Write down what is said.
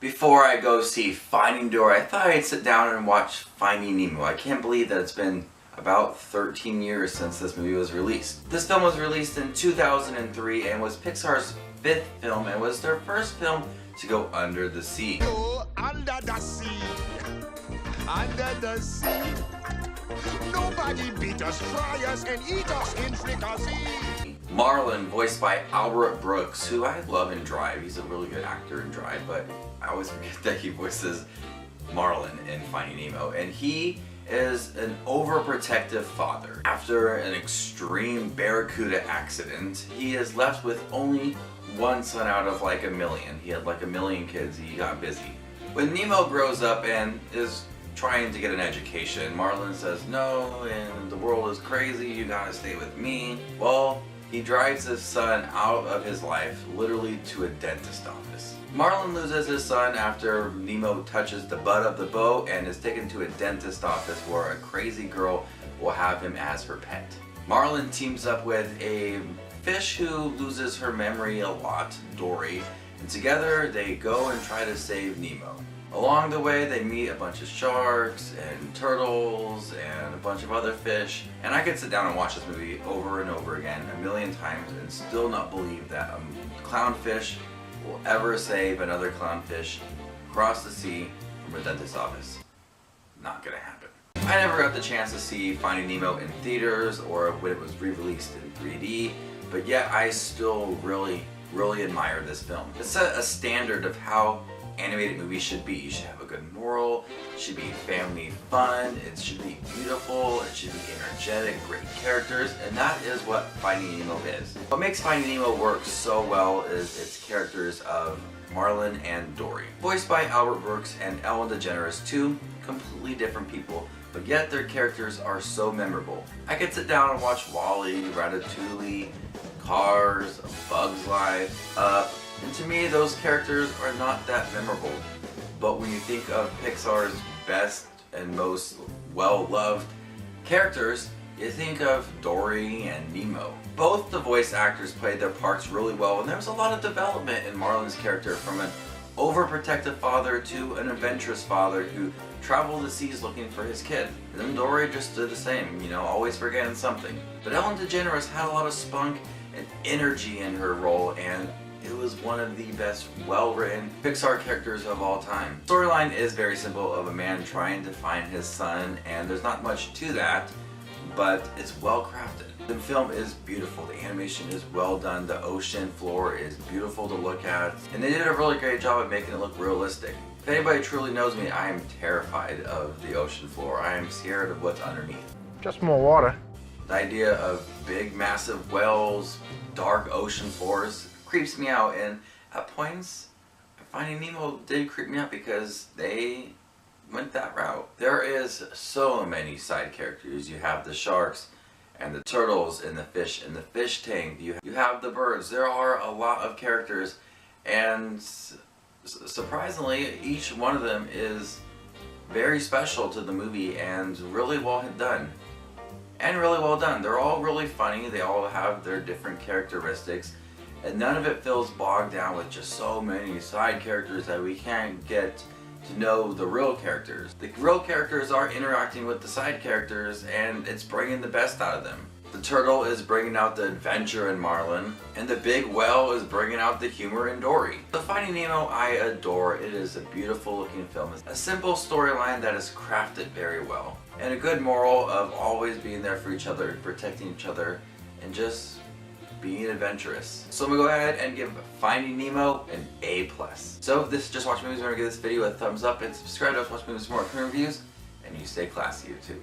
Before I go see Finding Dory, I thought I'd sit down and watch Finding Nemo. I can't believe that it's been about 13 years since this movie was released. This film was released in 2003 and was Pixar's 5th film and was their first film to go under the sea. Oh, under the sea, under the sea. Nobody beat us, fry us, and eat us in fricassee. Marlin, voiced by Albert Brooks, who I love in Drive. He's a really good actor in Drive, but I always forget that he voices Marlin in Finding Nemo. And he is an overprotective father. After an extreme barracuda accident, he is left with only one son out of like a million. He had like a million kids. He got busy. When Nemo grows up and is trying to get an education, Marlin says, "No, and the world is crazy, you gotta stay with me." Well, he drives his son out of his life, literally to a dentist office. Marlin loses his son after Nemo touches the butt of the boat and is taken to a dentist office where a crazy girl will have him as her pet. Marlin teams up with a fish who loses her memory a lot, Dory, and together they go and try to save Nemo. Along the way they meet a bunch of sharks and turtles and a bunch of other fish, and I could sit down and watch this movie over and over again a million times and still not believe that a clownfish will ever save another clownfish across the sea from a dentist's office. Not gonna happen. I never got the chance to see Finding Nemo in theaters or when it was re-released in 3D, but yet I still really admire this film. It set a standard of how animated movies should be. You should have a good moral, it should be family fun, it should be beautiful, it should be energetic, great characters, and that is what Finding Nemo is. What makes Finding Nemo work so well is its characters of Marlin and Dory. Voiced by Albert Brooks and Ellen DeGeneres, two completely different people, but yet their characters are so memorable. I could sit down and watch WALL-E, Ratatouille, Cars, A Bug's Life, Up, and to me those characters are not that memorable. But when you think of Pixar's best and most well-loved characters, you think of Dory and Nemo. Both the voice actors played their parts really well, and there was a lot of development in Marlin's character, from an overprotective father to an adventurous father who traveled the seas looking for his kid. And then Dory just did the same, you know, always forgetting something. But Ellen DeGeneres had a lot of spunk and energy in her role, and it was one of the best well-written Pixar characters of all time. The storyline is very simple, of a man trying to find his son, and there's not much to that, but it's well crafted. The film is beautiful, the animation is well done, the ocean floor is beautiful to look at, and they did a really great job at making it look realistic. If anybody truly knows me, I am terrified of the ocean floor. I am scared of what's underneath. Just more water. The idea of big, massive whales, dark ocean floors creeps me out, and at points, Finding Nemo did creep me out because they went that route. There is so many side characters. You have the sharks, and the turtles, and the fish tank. You have the birds. There are a lot of characters, and surprisingly, each one of them is very special to the movie and really well done. They're all really funny. They all have their different characteristics, and none of it feels bogged down with just so many side characters that we can't get to know the real characters. The real characters are interacting with the side characters, and it's bringing the best out of them. The turtle is bringing out the adventure in Marlin, and the big whale is bringing out the humor in Dory. The Finding Nemo I adore. It is a beautiful looking film. It's a simple storyline that is crafted very well, and a good moral of always being there for each other, protecting each other, and just being adventurous. So I'm gonna go ahead and give Finding Nemo an A+. So if this is Just Watch Movies, remember to give this video a thumbs up and subscribe to Just Watch Movies for more reviews, and you stay classy, YouTube.